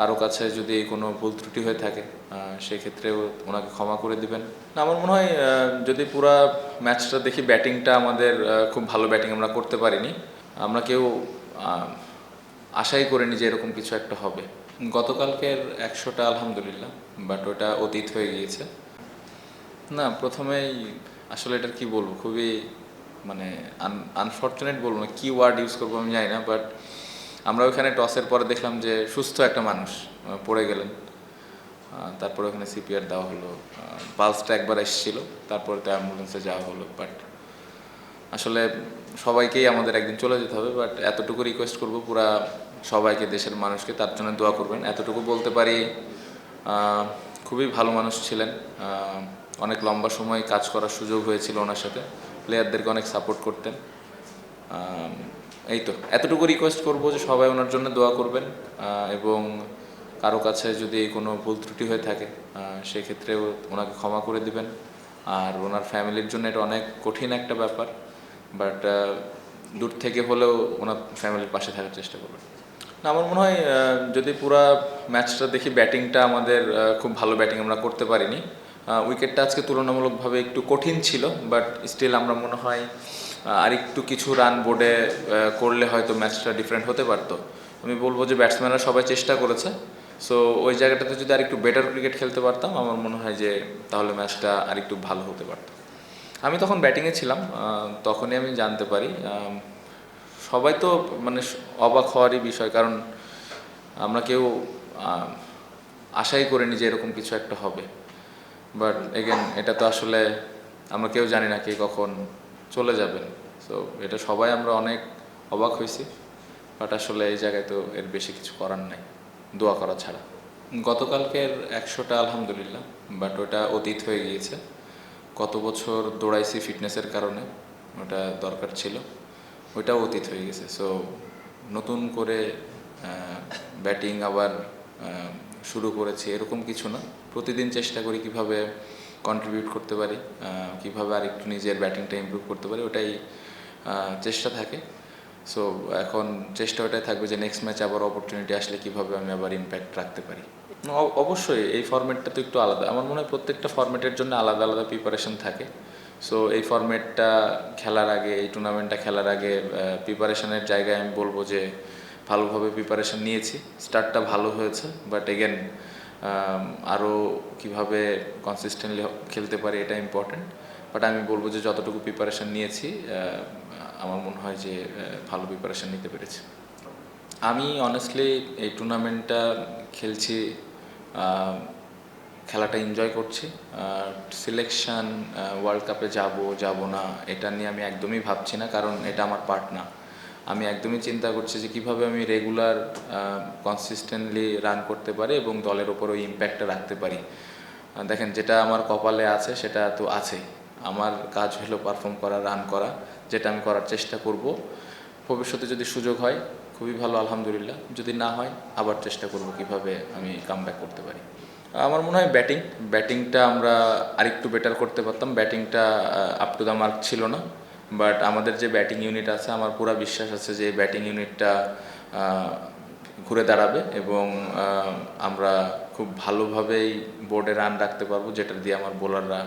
কারো কাছে যদি কোনো ভুল ত্রুটি হয়ে থাকে সেক্ষেত্রেও ওনাকে ক্ষমা করে দিবেন। না, আমার মনে হয় যদি পুরা ম্যাচটা দেখি, ব্যাটিংটা আমাদের খুব ভালো ব্যাটিং আমরা করতে পারিনি। আমরা কেউ আশাই করিনি যে এরকম কিছু একটা হবে। গতকালকের 100টা আলহামদুলিল্লাহ, বাট ওটা অতীত হয়ে গিয়েছে। না, প্রথমেই আসলে এটার কি বলবো, খুবই মানে আনফর্চুনেট বলবো না, কি ওয়ার্ড ইউজ করবো আমি জানি না, বাট আমরা ওখানে টসের পরে দেখলাম যে সুস্থ একটা মানুষ পড়ে গেলেন। তারপরে ওখানে সিপিআর দেওয়া হলো, পালসটা একবার এসেছিল, তারপরে তো অ্যাম্বুলেন্সে যাওয়া হলো। বাট আসলে সবাইকেই আমাদের একদিন চলে যেতে হবে, বাট এতটুকু রিকোয়েস্ট করবো পুরা সবাইকে, দেশের মানুষকে তার জন্য দোয়া করবেন। এতটুকু বলতে পারি, খুবই ভালো মানুষ ছিলেন। অনেক লম্বা সময় কাজ করার সুযোগ হয়েছিল ওনার সাথে, প্লেয়ারদেরকে অনেক সাপোর্ট করতেন। এই তো এতটুকু রিকোয়েস্ট করবো যে সবাই ওনার জন্য দোয়া করবেন, এবং কারো কাছে যদি কোনো ভুল ত্রুটি হয়ে থাকে সেক্ষেত্রেও ওনাকে ক্ষমা করে দিবেন। আর ওনার ফ্যামিলির জন্য এটা অনেক কঠিন একটা ব্যাপার, বাট দূর থেকে হলেও ওনার ফ্যামিলির পাশে থাকার চেষ্টা করবেন। না, আমার মনে হয় যদি পুরা ম্যাচটা দেখি, ব্যাটিংটা আমাদের খুব ভালো ব্যাটিং আমরা করতে পারিনি। উইকেটটা আজকে তুলনামূলকভাবে একটু কঠিন ছিল, বাট স্টিল আমরা মনে হয় আর একটু কিছু রান বোর্ডে করলে হয়তো ম্যাচটা ডিফারেন্ট হতে পারতো। আমি বলবো যে ব্যাটসম্যানরা সবাই চেষ্টা করেছে, সো ওই জায়গাটাতে যদি আরেকটু বেটার ক্রিকেট খেলতে পারতাম, আমার মনে হয় যে তাহলে ম্যাচটা আরেকটু ভালো হতে পারত। আমি তখন ব্যাটিংয়ে ছিলাম, তখনই আমি জানতে পারি। সবাই তো মানে অবাক হওয়ারই বিষয়, কারণ আমরা কেউ আশাই করিনি যে এরকম কিছু একটা হবে। বাট এগেন, এটা তো আসলে আমরা কেউ জানি না কে কখন চলে যাবেন। সো এটা সবাই আমরা অনেক অবাক হয়েছি, বাট আসলে এই জায়গায় তো এর বেশি কিছু করার নাই, দোয়া করা ছাড়া। গতকালকের 100টা আলহামদুলিল্লাহ, বাট ওটা অতীত হয়ে গিয়েছে। কত বছর দৌড়াইছি ফিটনেসের কারণে, ওটা দরকার ছিল, ওইটাও অতীত হয়ে গেছে। সো নতুন করে ব্যাটিং আবার শুরু করেছি এরকম কিছু না। প্রতিদিন চেষ্টা করি কিভাবে কন্ট্রিবিউট করতে পারি, কিভাবে আর একটু নিজের ব্যাটিংটা ইমপ্রুভ করতে পারি, ওটাই চেষ্টা থাকে। সো এখন চেষ্টা ওটাই থাকবে যে নেক্সট ম্যাচে আবার অপরচুনিটি আসলে কিভাবে আমি আবার ইম্প্যাক্ট রাখতে পারি। অবশ্যই এই ফরম্যাটটা তো একটু আলাদা, আমার মনে হয় প্রত্যেকটা ফরম্যাটের জন্য আলাদা আলাদা প্রিপারেশন থাকে। সো এই ফরম্যাটটা খেলার আগে, এই টুর্নামেন্টটা খেলার আগে প্রিপারেশনের জায়গায় আমি বলবো যে ভালোভাবে প্রিপারেশন নিয়েছি, স্টার্টটা ভালো হয়েছে, বাট এগেন আরও কীভাবে কনসিস্টেন্টলি খেলতে পারি এটা ইম্পর্টেন্ট। বাট আমি বলবো যে যতটুকু প্রিপারেশন নিয়েছি, আমার মনে হয় যে ভালো প্রিপারেশন নিতে পেরেছি। আমি অনেস্টলি এই টুর্নামেন্টটা খেলছি, খেলাটা এনজয় করছি। সিলেকশন ওয়ার্ল্ড কাপে যাব না এটা নিয়ে আমি একদমই ভাবছি না, কারণ এটা আমার পার্ট না। আমি একদমই চিন্তা করছি যে কীভাবে আমি রেগুলার কনসিস্টেন্টলি রান করতে পারি এবং দলের ওপর ওই ইম্প্যাক্টটা রাখতে পারি। দেখেন, যেটা আমার কপালে আছে সেটা তো আছেই। আমার কাজ হলো পারফর্ম করা, রান করা, যেটা আমি করার চেষ্টা করব। ভবিষ্যতে যদি সুযোগ হয় খুবই ভালো, আলহামদুলিল্লাহ। যদি না হয় আবার চেষ্টা করব কিভাবে আমি কামব্যাক করতে পারি। আমার মনে হয় ব্যাটিংটা আমরা আরেকটু বেটার করতে পারতাম। ব্যাটিংটা আপ টু দ্য মার্ক ছিল না, বাট আমাদের যে ব্যাটিং ইউনিট আছে, আমার পুরো বিশ্বাস আছে যে ব্যাটিং ইউনিটটা ঘুরে দাঁড়াবে এবং আমরা খুব ভালোভাবেই বোর্ডে রান রাখতে পারবো, যেটা দিয়ে আমার বোলাররা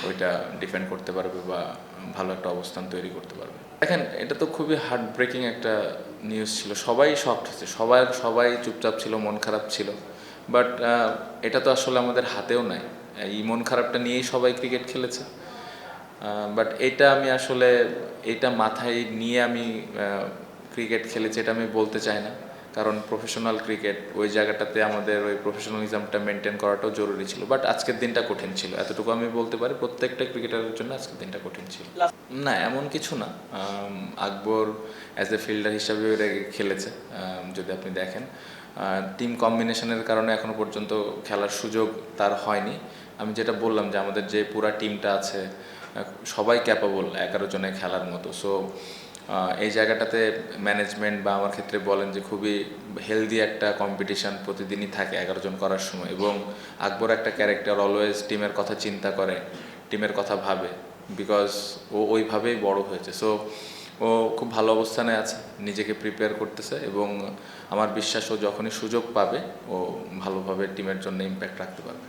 ওইটা ডিফেন্ড করতে পারবে বা ভালো একটা অবস্থান তৈরি করতে পারবে। দেখেন, এটা তো খুবই হার্ট ব্রেকিং একটা নিউজ ছিল, সবাই শকড হয়েছে, সবাই চুপচাপ ছিল, মন খারাপ ছিল। বাট এটা তো আসলে আমাদের হাতেও নাই, এই মন খারাপটা নিয়েই সবাই ক্রিকেট খেলেছে। বাট এটা মাথায় নিয়ে আমি ক্রিকেট খেলেছি এটা আমি বলতে চাই না, কারণ প্রফেশনাল ক্রিকেট, ওই জায়গাটাতে আমাদের ওই প্রফেশনালিজমটা মেনটেন করাটাও জরুরি ছিল। বাট আজকের দিনটা কঠিন ছিল, এতটুকু আমি বলতে পারি। প্রত্যেকটা ক্রিকেটারের জন্য আজকের দিনটা কঠিন ছিল। না, এমন কিছু না। আকবর অ্যাজ এ ফিল্ডার হিসাবে খেলেছে, যদি আপনি দেখেন। টিম কম্বিনেশনের কারণে এখনও পর্যন্ত খেলার সুযোগ তার হয়নি। আমি যেটা বললাম যে আমাদের যে পুরা টিমটা আছে সবাই ক্যাপাবল 11 জনে খেলার মতো। সো এই জায়গাটাতে ম্যানেজমেন্ট বা আমার ক্ষেত্রে বলেন যে খুবই হেলদি একটা কম্পিটিশান প্রতিদিনই থাকে 11 জন করার সময়, এবং আকবর একটা ক্যারেক্টার, অলওয়েজ টিমের কথা চিন্তা করে, টিমের কথা ভাবে, বিকজ ও ওইভাবেই বড় হয়েছে। সো ও খুব ভালো অবস্থানে আছে, নিজেকে প্রিপেয়ার করতেছে এবং আমার বিশ্বাস ও যখনই সুযোগ পাবে ও ভালোভাবে টিমের জন্য ইম্প্যাক্ট রাখতে পারবে।